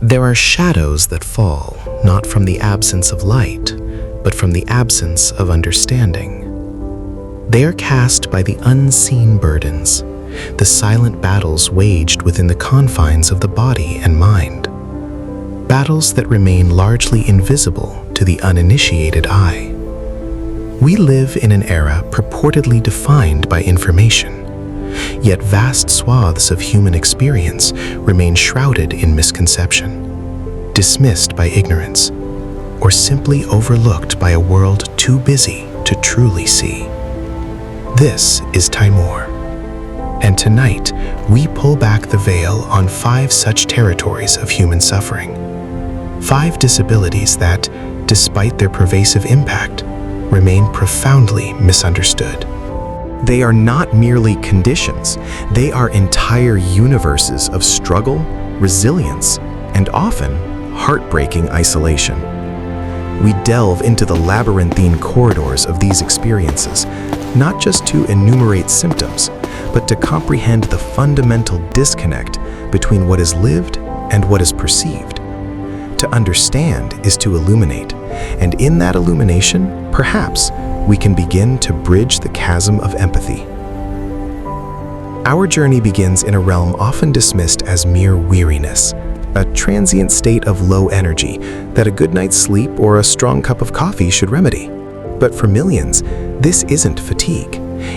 There are shadows that fall, not from the absence of light, but from the absence of understanding. They are cast by the unseen burdens, the silent battles waged within the confines of the body and mind. Battles that remain largely invisible to the uninitiated eye. We live in an era purportedly defined by information, yet vast swaths of human experience remain shrouded in misconception, dismissed by ignorance, or simply overlooked by a world too busy to truly see. This is Timur, and tonight we pull back the veil on 5 such territories of human suffering. 5 disabilities that, despite their pervasive impact, remain profoundly misunderstood. They are not merely conditions, they are entire universes of struggle, resilience, and often heartbreaking isolation. We delve into the labyrinthine corridors of these experiences, not just to enumerate symptoms, but to comprehend the fundamental disconnect between what is lived and what is perceived. To understand is to illuminate, and in that illumination, perhaps, we can begin to bridge the chasm of empathy. Our journey begins in a realm often dismissed as mere weariness, a transient state of low energy that a good night's sleep or a strong cup of coffee should remedy. But for millions, this isn't fatigue.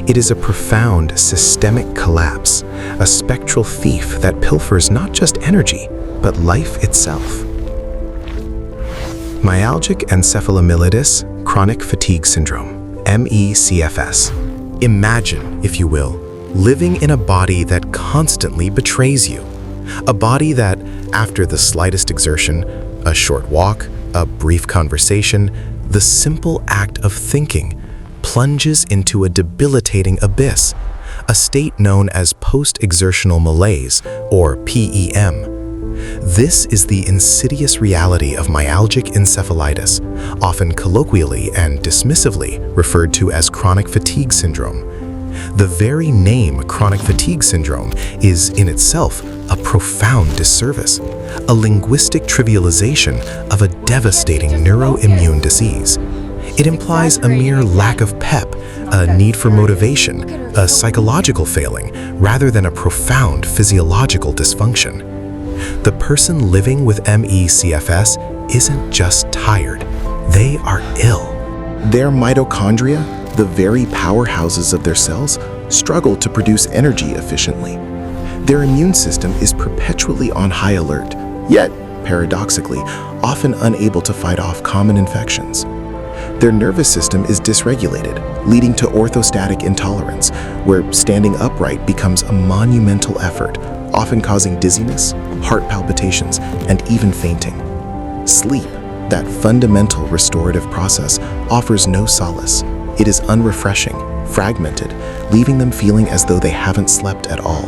It is a profound systemic collapse, a spectral thief that pilfers not just energy, but life itself. Myalgic Encephalomyelitis, chronic fatigue syndrome, MECFS. Imagine, if you will, living in a body that constantly betrays you. A body that, after the slightest exertion, a short walk, a brief conversation, the simple act of thinking, plunges into a debilitating abyss, a state known as post-exertional malaise, or PEM. This is the insidious reality of myalgic encephalitis, often colloquially and dismissively referred to as chronic fatigue syndrome. The very name chronic fatigue syndrome is in itself a profound disservice, a linguistic trivialization of a devastating neuroimmune disease. It implies a mere lack of pep, a need for motivation, a psychological failing, rather than a profound physiological dysfunction. The person living with MECFS isn't just tired, they are ill. Their mitochondria, the very powerhouses of their cells, struggle to produce energy efficiently. Their immune system is perpetually on high alert, yet, paradoxically, often unable to fight off common infections. Their nervous system is dysregulated, leading to orthostatic intolerance, where standing upright becomes a monumental effort, often causing dizziness, heart palpitations, and even fainting. Sleep, that fundamental restorative process, offers no solace. It is unrefreshing, fragmented, leaving them feeling as though they haven't slept at all.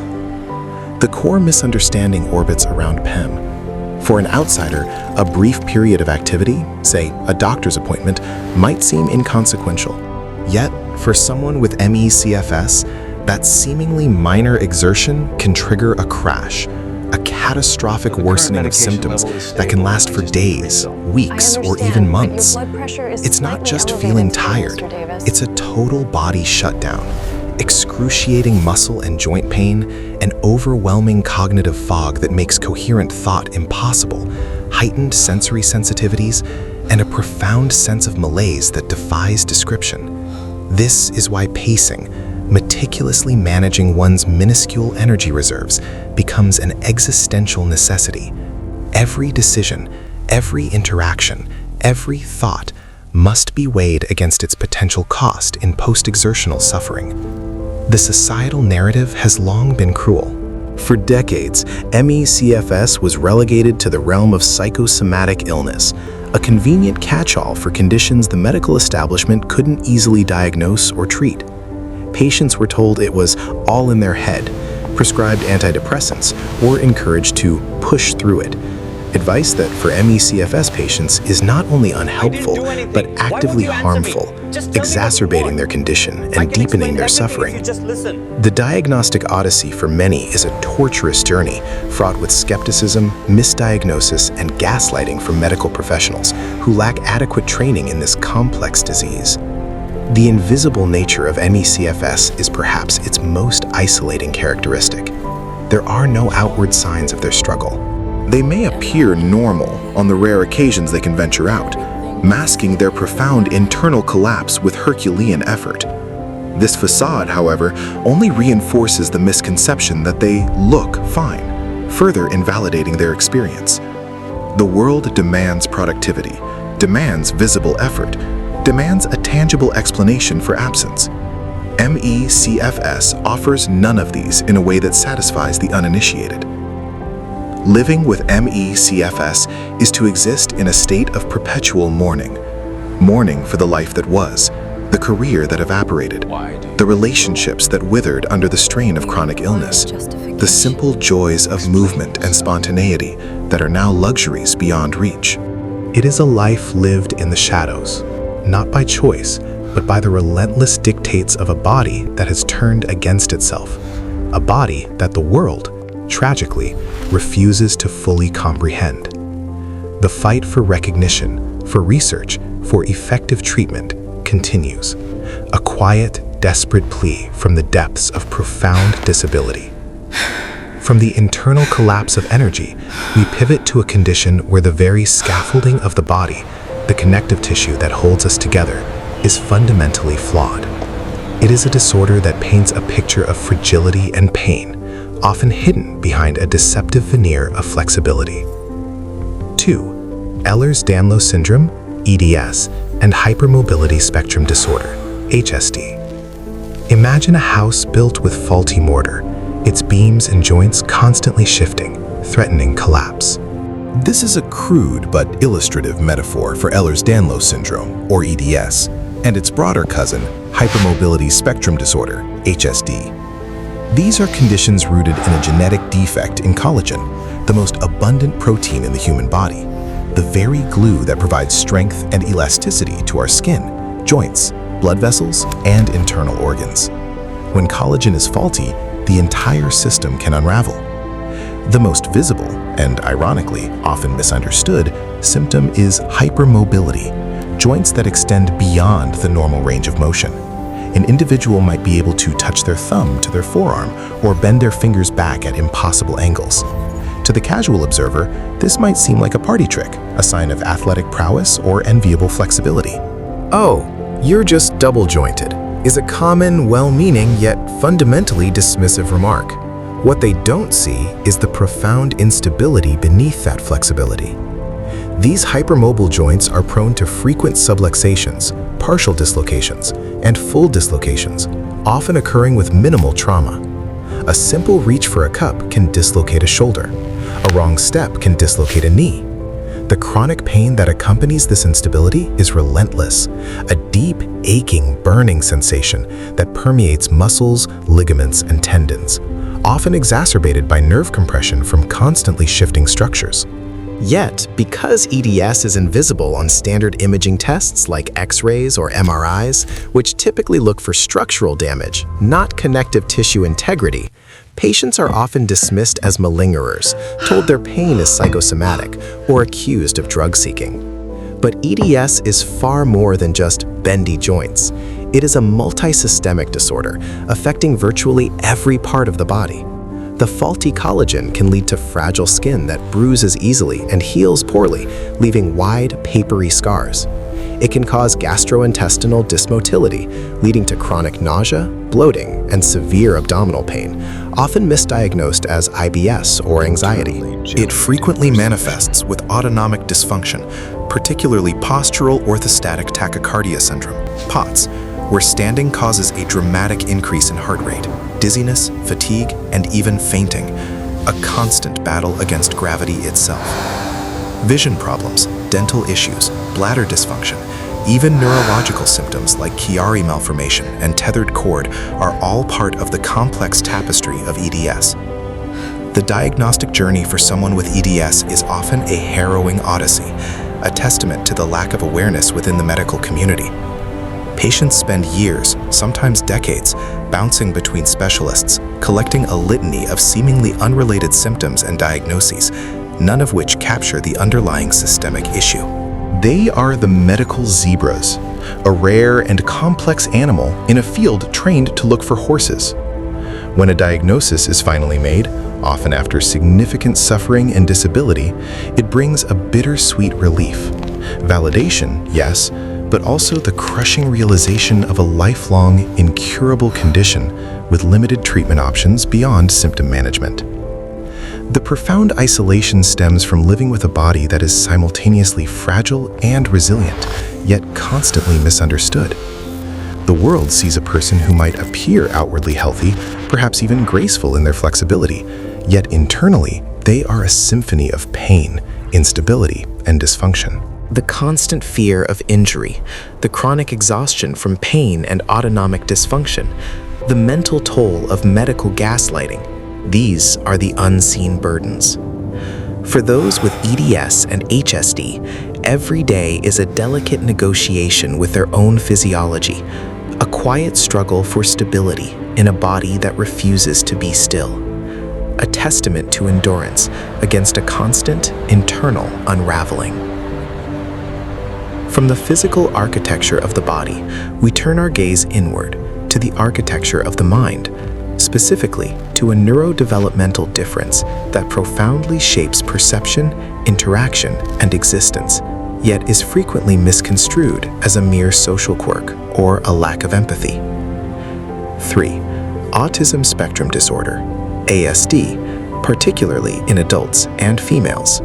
The core misunderstanding orbits around PEM. For an outsider, a brief period of activity, say a doctor's appointment, might seem inconsequential. Yet, for someone with MECFS, that seemingly minor exertion can trigger a crash, a catastrophic worsening of symptoms that can last for days, weeks, or even months. It's not just feeling tired, it's a total body shutdown, excruciating muscle and joint pain, an overwhelming cognitive fog that makes coherent thought impossible, heightened sensory sensitivities, and a profound sense of malaise that defies description. This is why pacing, meticulously managing one's minuscule energy reserves, becomes an existential necessity. Every decision, every interaction, every thought must be weighed against its potential cost in post-exertional suffering. The societal narrative has long been cruel. For decades, MECFS was relegated to the realm of psychosomatic illness, a convenient catch-all for conditions the medical establishment couldn't easily diagnose or treat. Patients were told it was all in their head, prescribed antidepressants, or encouraged to push through it. Advice that for MECFS patients is not only unhelpful, but actively harmful, exacerbating their condition and deepening their suffering. The diagnostic odyssey for many is a torturous journey fraught with skepticism, misdiagnosis, and gaslighting from medical professionals who lack adequate training in this complex disease. The invisible nature of ME/CFS is perhaps its most isolating characteristic. There are no outward signs of their struggle. They may appear normal on the rare occasions they can venture out, masking their profound internal collapse with Herculean effort. This facade, however, only reinforces the misconception that they look fine, further invalidating their experience. The world demands productivity, demands visible effort, demands a tangible explanation for absence. ME/CFS offers none of these in a way that satisfies the uninitiated. Living with ME/CFS is to exist in a state of perpetual mourning. Mourning for the life that was, the career that evaporated, the relationships that withered under the strain of chronic illness, the simple joys of movement and spontaneity that are now luxuries beyond reach. It is a life lived in the shadows, not by choice, but by the relentless dictates of a body that has turned against itself, a body that the world, tragically, refuses to fully comprehend. The fight for recognition, for research, for effective treatment continues, a quiet, desperate plea from the depths of profound disability. From the internal collapse of energy, we pivot to a condition where the very scaffolding of the body, the connective tissue that holds us together, is fundamentally flawed. It is a disorder that paints a picture of fragility and pain, often hidden behind a deceptive veneer of flexibility. 2. Ehlers-Danlos syndrome, EDS, and hypermobility spectrum disorder, HSD. Imagine a house built with faulty mortar, its beams and joints constantly shifting, threatening collapse. This is a crude but illustrative metaphor for Ehlers-Danlos syndrome, or EDS, and its broader cousin, hypermobility spectrum disorder, HSD. These are conditions rooted in a genetic defect in collagen, the most abundant protein in the human body, the very glue that provides strength and elasticity to our skin, joints, blood vessels, and internal organs. When collagen is faulty, the entire system can unravel. The most visible, and ironically often misunderstood, symptom is hypermobility, joints that extend beyond the normal range of motion. An individual might be able to touch their thumb to their forearm or bend their fingers back at impossible angles. To the casual observer, this might seem like a party trick, a sign of athletic prowess or enviable flexibility. "Oh, you're just double-jointed," is a common, well-meaning yet fundamentally dismissive remark. What they don't see is the profound instability beneath that flexibility. These hypermobile joints are prone to frequent subluxations, partial dislocations, and full dislocations, often occurring with minimal trauma. A simple reach for a cup can dislocate a shoulder. A wrong step can dislocate a knee. The chronic pain that accompanies this instability is relentless, a deep, aching, burning sensation that permeates muscles, ligaments, and tendons, often exacerbated by nerve compression from constantly shifting structures. Yet, because EDS is invisible on standard imaging tests like X-rays or MRIs, which typically look for structural damage, not connective tissue integrity, patients are often dismissed as malingerers, told their pain is psychosomatic, or accused of drug seeking. But EDS is far more than just bendy joints. It is a multisystemic disorder affecting virtually every part of the body. The faulty collagen can lead to fragile skin that bruises easily and heals poorly, leaving wide, papery scars. It can cause gastrointestinal dysmotility, leading to chronic nausea, bloating, and severe abdominal pain, often misdiagnosed as IBS or anxiety. It frequently manifests with autonomic dysfunction, particularly postural orthostatic tachycardia syndrome, POTS, where standing causes a dramatic increase in heart rate, dizziness, fatigue, and even fainting, a constant battle against gravity itself. Vision problems, dental issues, bladder dysfunction, even neurological symptoms like Chiari malformation and tethered cord are all part of the complex tapestry of EDS. The diagnostic journey for someone with EDS is often a harrowing odyssey, a testament to the lack of awareness within the medical community. Patients spend years, sometimes decades, bouncing between specialists, collecting a litany of seemingly unrelated symptoms and diagnoses, none of which capture the underlying systemic issue. They are the medical zebras, a rare and complex animal in a field trained to look for horses. When a diagnosis is finally made, often after significant suffering and disability, it brings a bittersweet relief. Validation, yes, but also the crushing realization of a lifelong, incurable condition with limited treatment options beyond symptom management. The profound isolation stems from living with a body that is simultaneously fragile and resilient, yet constantly misunderstood. The world sees a person who might appear outwardly healthy, perhaps even graceful in their flexibility, yet internally, they are a symphony of pain, instability, and dysfunction. The constant fear of injury, the chronic exhaustion from pain and autonomic dysfunction, the mental toll of medical gaslighting, these are the unseen burdens. For those with EDS and HSD, every day is a delicate negotiation with their own physiology, a quiet struggle for stability in a body that refuses to be still, a testament to endurance against a constant internal unraveling. From the physical architecture of the body, we turn our gaze inward to the architecture of the mind, specifically to a neurodevelopmental difference that profoundly shapes perception, interaction, and existence, yet is frequently misconstrued as a mere social quirk or a lack of empathy. 3. Autism spectrum disorder, ASD, particularly in adults and females.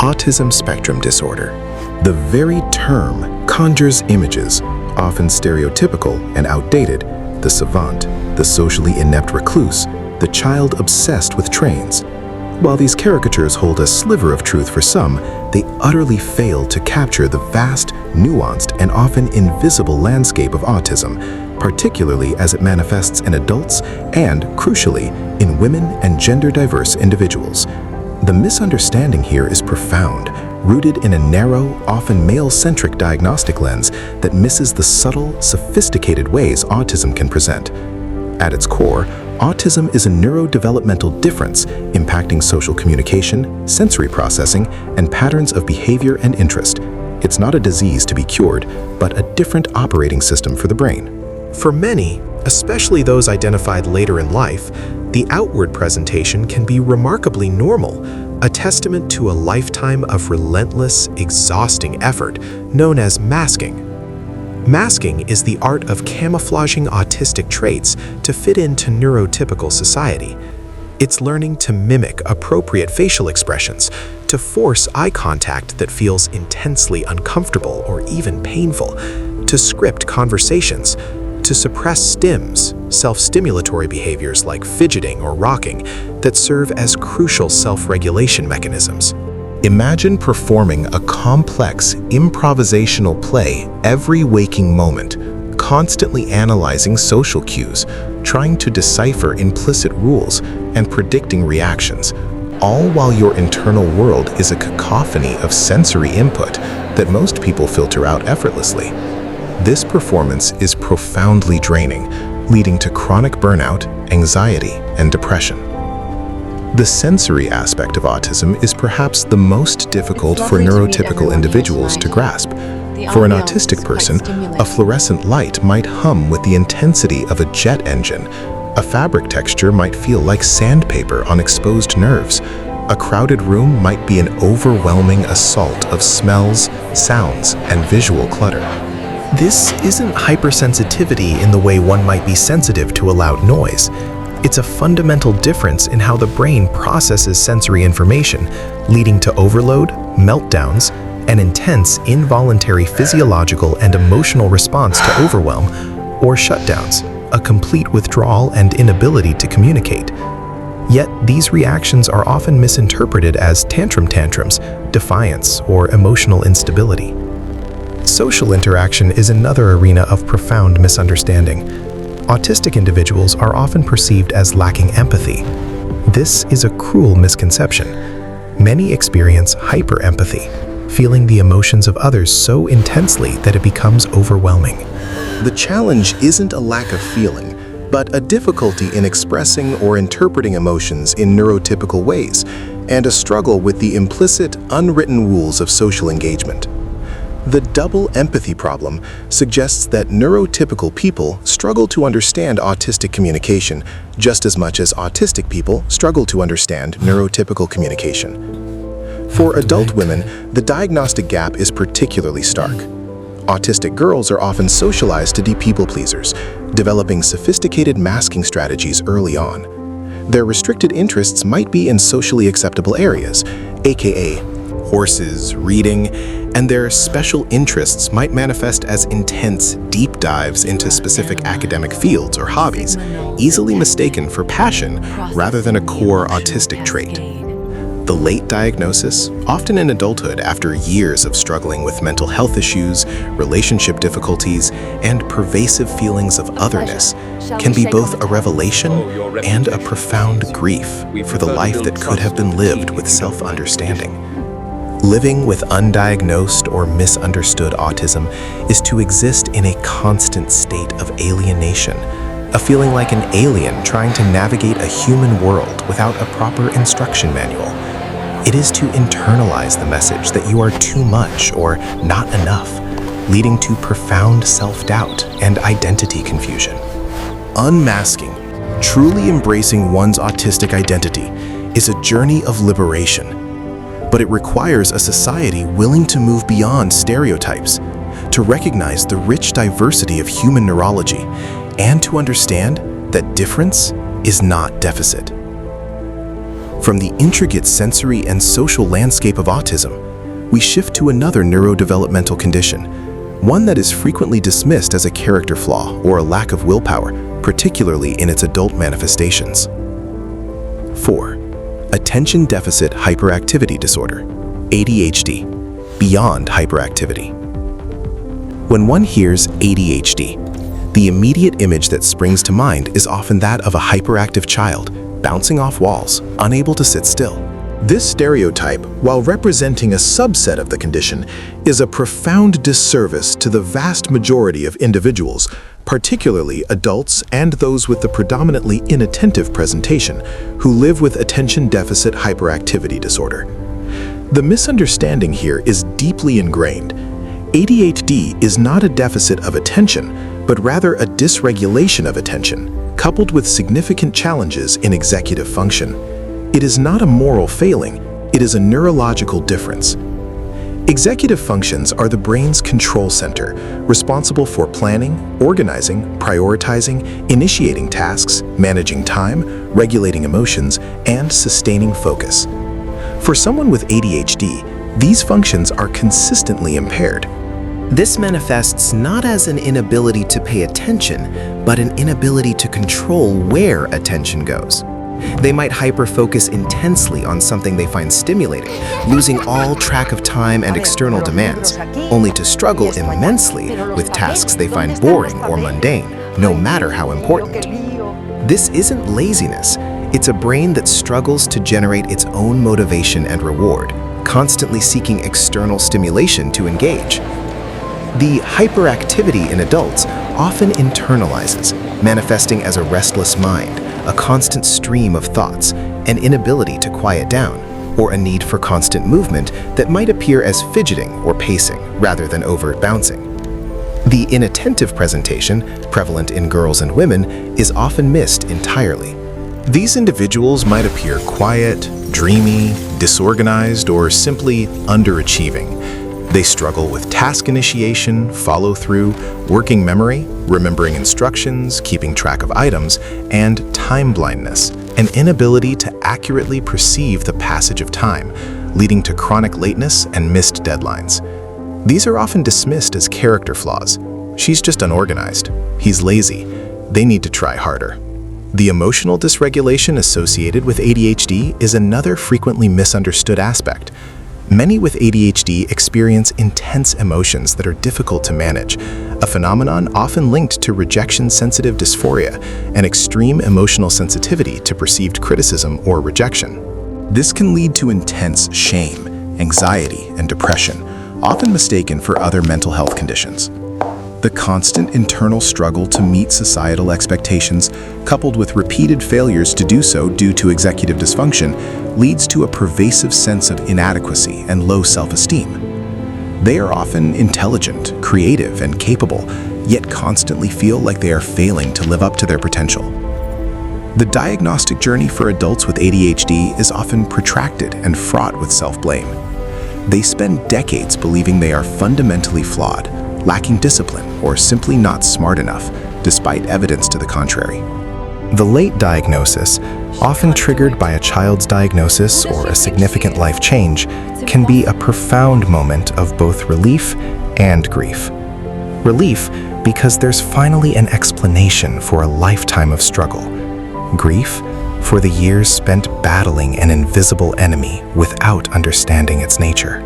Autism spectrum disorder. The very term conjures images, often stereotypical and outdated: the savant, the socially inept recluse, the child obsessed with trains. While these caricatures hold a sliver of truth for some, they utterly fail to capture the vast, nuanced, and often invisible landscape of autism, particularly as it manifests in adults and, crucially, in women and gender-diverse individuals. The misunderstanding here is profound, rooted in a narrow, often male-centric diagnostic lens that misses the subtle, sophisticated ways autism can present. At its core, autism is a neurodevelopmental difference impacting social communication, sensory processing, and patterns of behavior and interest. It's not a disease to be cured, but a different operating system for the brain. For many, especially those identified later in life, the outward presentation can be remarkably normal, a testament to a lifetime of relentless, exhausting effort known as masking. Masking is the art of camouflaging autistic traits to fit into neurotypical society. It's learning to mimic appropriate facial expressions, to force eye contact that feels intensely uncomfortable or even painful, to script conversations, to suppress stims, self-stimulatory behaviors like fidgeting or rocking that serve as crucial self-regulation mechanisms. Imagine performing a complex improvisational play every waking moment, constantly analyzing social cues, trying to decipher implicit rules, and predicting reactions, all while your internal world is a cacophony of sensory input that most people filter out effortlessly. This performance is profoundly draining, leading to chronic burnout, anxiety, and depression. The sensory aspect of autism is perhaps the most difficult for neurotypical individuals to grasp. For an autistic person, a fluorescent light might hum with the intensity of a jet engine. A fabric texture might feel like sandpaper on exposed nerves. A crowded room might be an overwhelming assault of smells, sounds, and visual clutter. This isn't hypersensitivity in the way one might be sensitive to a loud noise. It's a fundamental difference in how the brain processes sensory information, leading to overload, meltdowns, an intense involuntary physiological and emotional response to overwhelm, or shutdowns, a complete withdrawal and inability to communicate. Yet these reactions are often misinterpreted as tantrums, defiance, or emotional instability. Social interaction is another arena of profound misunderstanding. Autistic individuals are often perceived as lacking empathy. This is a cruel misconception. Many experience hyperempathy, feeling the emotions of others so intensely that it becomes overwhelming. The challenge isn't a lack of feeling, but a difficulty in expressing or interpreting emotions in neurotypical ways, and a struggle with the implicit, unwritten rules of social engagement. The double empathy problem suggests that neurotypical people struggle to understand autistic communication just as much as autistic people struggle to understand neurotypical communication. For adult women, the diagnostic gap is particularly stark. Autistic girls are often socialized to be people pleasers, developing sophisticated masking strategies early on. Their restricted interests might be in socially acceptable areas, aka horses, reading, and their special interests might manifest as intense, deep dives into specific academic fields or hobbies, easily mistaken for passion rather than a core autistic trait. The late diagnosis, often in adulthood after years of struggling with mental health issues, relationship difficulties, and pervasive feelings of otherness, can be both a revelation and a profound grief for the life that could have been lived with self-understanding. Living with undiagnosed or misunderstood autism is to exist in a constant state of alienation, a feeling like an alien trying to navigate a human world without a proper instruction manual. It is to internalize the message that you are too much or not enough, leading to profound self-doubt and identity confusion. Unmasking, truly embracing one's autistic identity, is a journey of liberation. But it requires a society willing to move beyond stereotypes, to recognize the rich diversity of human neurology, and to understand that difference is not deficit. From the intricate sensory and social landscape of autism, we shift to another neurodevelopmental condition, one that is frequently dismissed as a character flaw or a lack of willpower, particularly in its adult manifestations. 4. Attention Deficit Hyperactivity Disorder, ADHD, beyond hyperactivity. When one hears ADHD, the immediate image that springs to mind is often that of a hyperactive child, bouncing off walls, unable to sit still. This stereotype, while representing a subset of the condition, is a profound disservice to the vast majority of individuals, particularly adults and those with the predominantly inattentive presentation, who live with attention deficit hyperactivity disorder. The misunderstanding here is deeply ingrained. ADHD is not a deficit of attention, but rather a dysregulation of attention, coupled with significant challenges in executive function. It is not a moral failing, it is a neurological difference. Executive functions are the brain's control center, responsible for planning, organizing, prioritizing, initiating tasks, managing time, regulating emotions, and sustaining focus. For someone with ADHD, these functions are consistently impaired. This manifests not as an inability to pay attention, but an inability to control where attention goes. They might hyper-focus intensely on something they find stimulating, losing all track of time and external demands, only to struggle immensely with tasks they find boring or mundane, no matter how important. This isn't laziness, it's a brain that struggles to generate its own motivation and reward, constantly seeking external stimulation to engage. The hyperactivity in adults often internalizes, manifesting as a restless mind, a constant stream of thoughts, an inability to quiet down, or a need for constant movement that might appear as fidgeting or pacing rather than overt bouncing. The inattentive presentation, prevalent in girls and women, is often missed entirely. These individuals might appear quiet, dreamy, disorganized, or simply underachieving. They struggle with task initiation, follow-through, working memory, remembering instructions, keeping track of items, and time blindness, an inability to accurately perceive the passage of time, leading to chronic lateness and missed deadlines. These are often dismissed as character flaws. She's just unorganized. He's lazy. They need to try harder. The emotional dysregulation associated with ADHD is another frequently misunderstood aspect. Many with ADHD experience intense emotions that are difficult to manage, a phenomenon often linked to rejection-sensitive dysphoria and extreme emotional sensitivity to perceived criticism or rejection. This can lead to intense shame, anxiety, and depression, often mistaken for other mental health conditions. The constant internal struggle to meet societal expectations, coupled with repeated failures to do so due to executive dysfunction, leads to a pervasive sense of inadequacy and low self-esteem. They are often intelligent, creative, and capable, yet constantly feel like they are failing to live up to their potential. The diagnostic journey for adults with ADHD is often protracted and fraught with self-blame. They spend decades believing they are fundamentally flawed, lacking discipline, or simply not smart enough, despite evidence to the contrary. The late diagnosis, often triggered by a child's diagnosis or a significant life change, can be a profound moment of both relief and grief. Relief because there's finally an explanation for a lifetime of struggle. Grief for the years spent battling an invisible enemy without understanding its nature.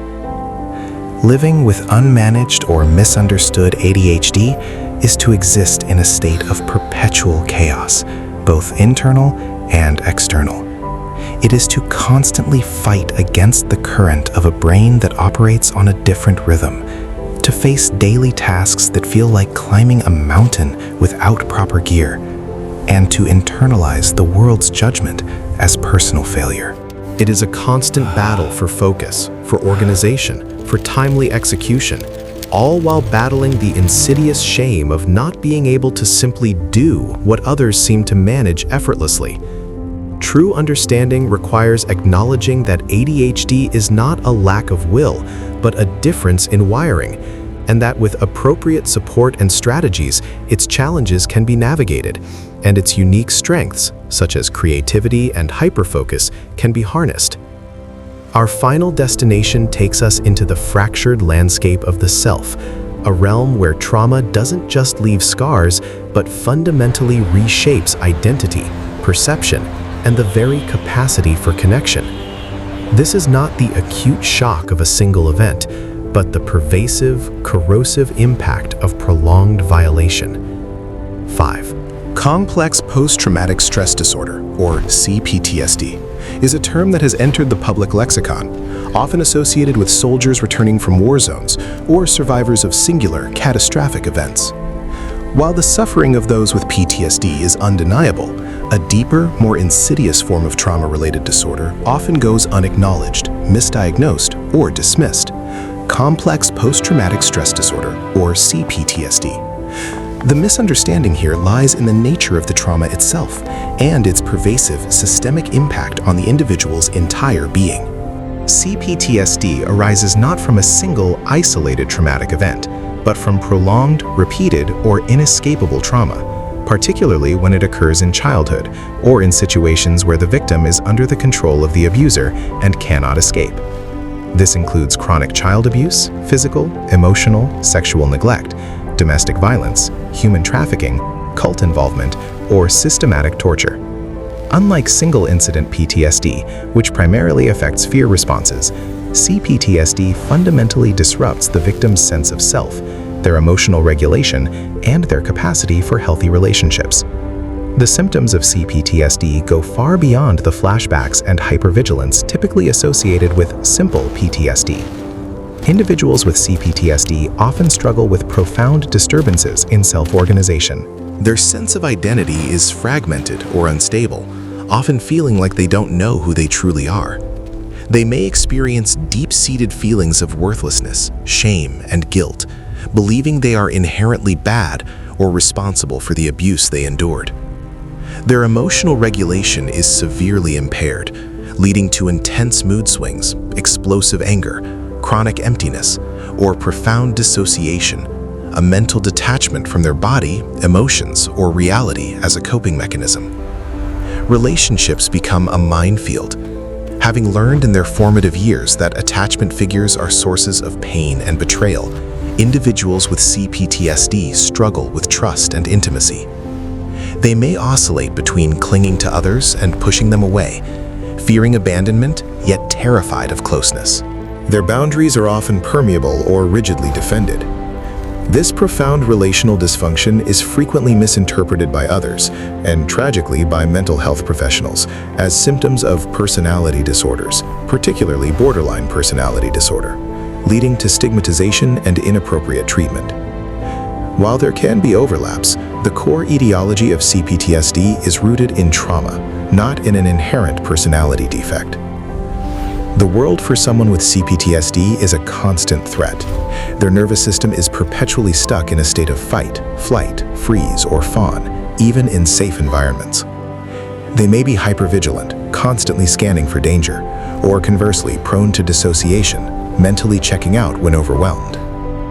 Living with unmanaged or misunderstood ADHD is to exist in a state of perpetual chaos, both internal and external. It is to constantly fight against the current of a brain that operates on a different rhythm, to face daily tasks that feel like climbing a mountain without proper gear, and to internalize the world's judgment as personal failure. It is a constant battle for focus, for organization, for timely execution, all while battling the insidious shame of not being able to simply do what others seem to manage effortlessly. True understanding requires acknowledging that ADHD is not a lack of will, but a difference in wiring, and that with appropriate support and strategies, its challenges can be navigated, and its unique strengths, such as creativity and hyperfocus, can be harnessed. Our final destination takes us into the fractured landscape of the self, a realm where trauma doesn't just leave scars, but fundamentally reshapes identity, perception, and the very capacity for connection. This is not the acute shock of a single event, but the pervasive, corrosive impact of prolonged violation. 5. Complex post-traumatic stress disorder, or CPTSD, is a term that has entered the public lexicon, often associated with soldiers returning from war zones or survivors of singular, catastrophic events. While the suffering of those with PTSD is undeniable, a deeper, more insidious form of trauma-related disorder often goes unacknowledged, misdiagnosed, or dismissed. Complex post-traumatic stress disorder, or CPTSD. The misunderstanding here lies in the nature of the trauma itself and its pervasive, systemic impact on the individual's entire being. CPTSD arises not from a single, isolated traumatic event, but from prolonged, repeated, or inescapable trauma, particularly when it occurs in childhood or in situations where the victim is under the control of the abuser and cannot escape. This includes chronic child abuse, physical, emotional, sexual neglect, domestic violence, human trafficking, cult involvement, or systematic torture. Unlike single-incident PTSD, which primarily affects fear responses, CPTSD fundamentally disrupts the victim's sense of self, their emotional regulation, and their capacity for healthy relationships. The symptoms of CPTSD go far beyond the flashbacks and hypervigilance typically associated with simple PTSD. Individuals with CPTSD often struggle with profound disturbances in self-organization. Their sense of identity is fragmented or unstable, often feeling like they don't know who they truly are. They may experience deep-seated feelings of worthlessness, shame, and guilt, believing they are inherently bad or responsible for the abuse they endured. Their emotional regulation is severely impaired, leading to intense mood swings, explosive anger, chronic emptiness, or profound dissociation, a mental detachment from their body, emotions, or reality as a coping mechanism. Relationships become a minefield. Having learned in their formative years that attachment figures are sources of pain and betrayal, individuals with CPTSD struggle with trust and intimacy. They may oscillate between clinging to others and pushing them away, fearing abandonment, yet terrified of closeness. Their boundaries are often permeable or rigidly defended. This profound relational dysfunction is frequently misinterpreted by others, and tragically by mental health professionals, as symptoms of personality disorders, particularly borderline personality disorder, leading to stigmatization and inappropriate treatment. While there can be overlaps, the core etiology of CPTSD is rooted in trauma, not in an inherent personality defect. The world for someone with CPTSD is a constant threat. Their nervous system is perpetually stuck in a state of fight, flight, freeze, or fawn, even in safe environments. They may be hypervigilant, constantly scanning for danger, or conversely prone to dissociation, mentally checking out when overwhelmed.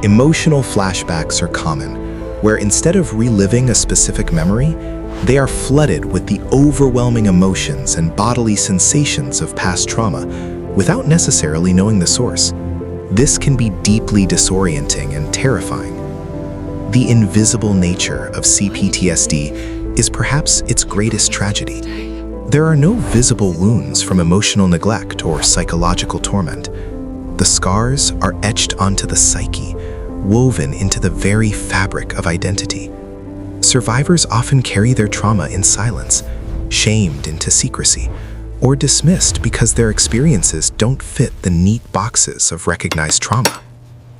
Emotional flashbacks are common, where instead of reliving a specific memory, they are flooded with the overwhelming emotions and bodily sensations of past trauma without necessarily knowing the source. This can be deeply disorienting and terrifying. The invisible nature of CPTSD is perhaps its greatest tragedy. There are no visible wounds from emotional neglect or psychological torment. The scars are etched onto the psyche, woven into the very fabric of identity. Survivors often carry their trauma in silence, shamed into secrecy, or dismissed because their experiences don't fit the neat boxes of recognized trauma.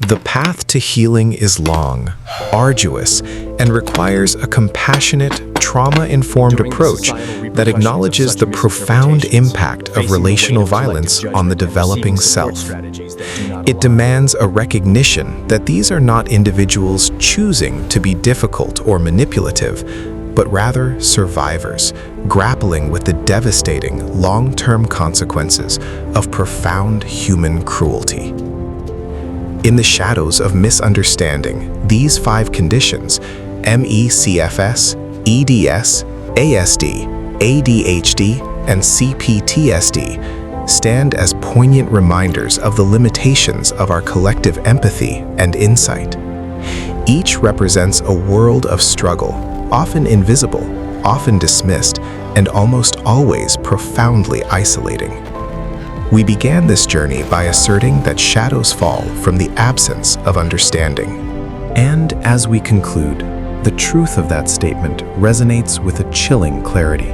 The path to healing is long, arduous, and requires a compassionate, trauma-informed approach that acknowledges the profound impact of relational violence on the developing self. It demands a recognition that these are not individuals choosing to be difficult or manipulative, but rather survivors, grappling with the devastating long-term consequences of profound human cruelty. In the shadows of misunderstanding, these 5 conditions, MECFS, EDS, ASD, ADHD, and CPTSD, stand as poignant reminders of the limitations of our collective empathy and insight. Each represents a world of struggle, often invisible, often dismissed, and almost always profoundly isolating. We began this journey by asserting that shadows fall from the absence of understanding. And as we conclude, the truth of that statement resonates with a chilling clarity.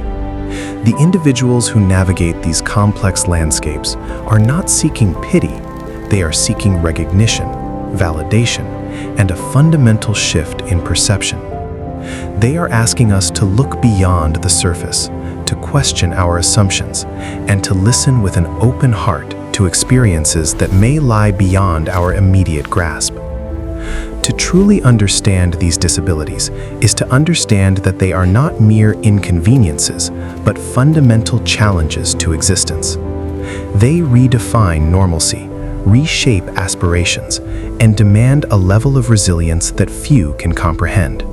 The individuals who navigate these complex landscapes are not seeking pity, they are seeking recognition, validation, and a fundamental shift in perception. They are asking us to look beyond the surface, to question our assumptions, and to listen with an open heart to experiences that may lie beyond our immediate grasp. To truly understand these disabilities is to understand that they are not mere inconveniences, but fundamental challenges to existence. They redefine normalcy, reshape aspirations, and demand a level of resilience that few can comprehend.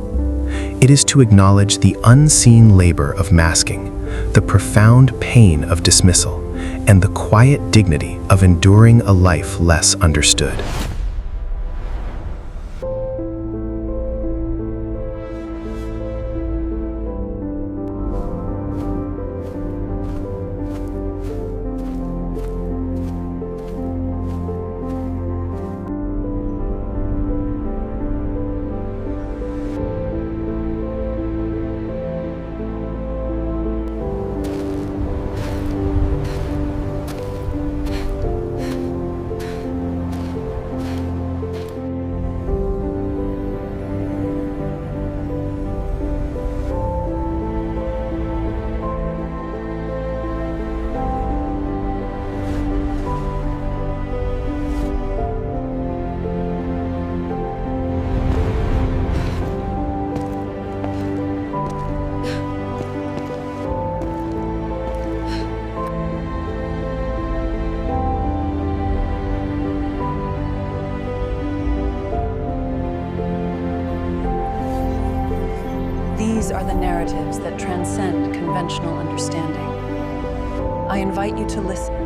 It is to acknowledge the unseen labor of masking, the profound pain of dismissal, and the quiet dignity of enduring a life less understood. These are the narratives that transcend conventional understanding. I invite you to listen.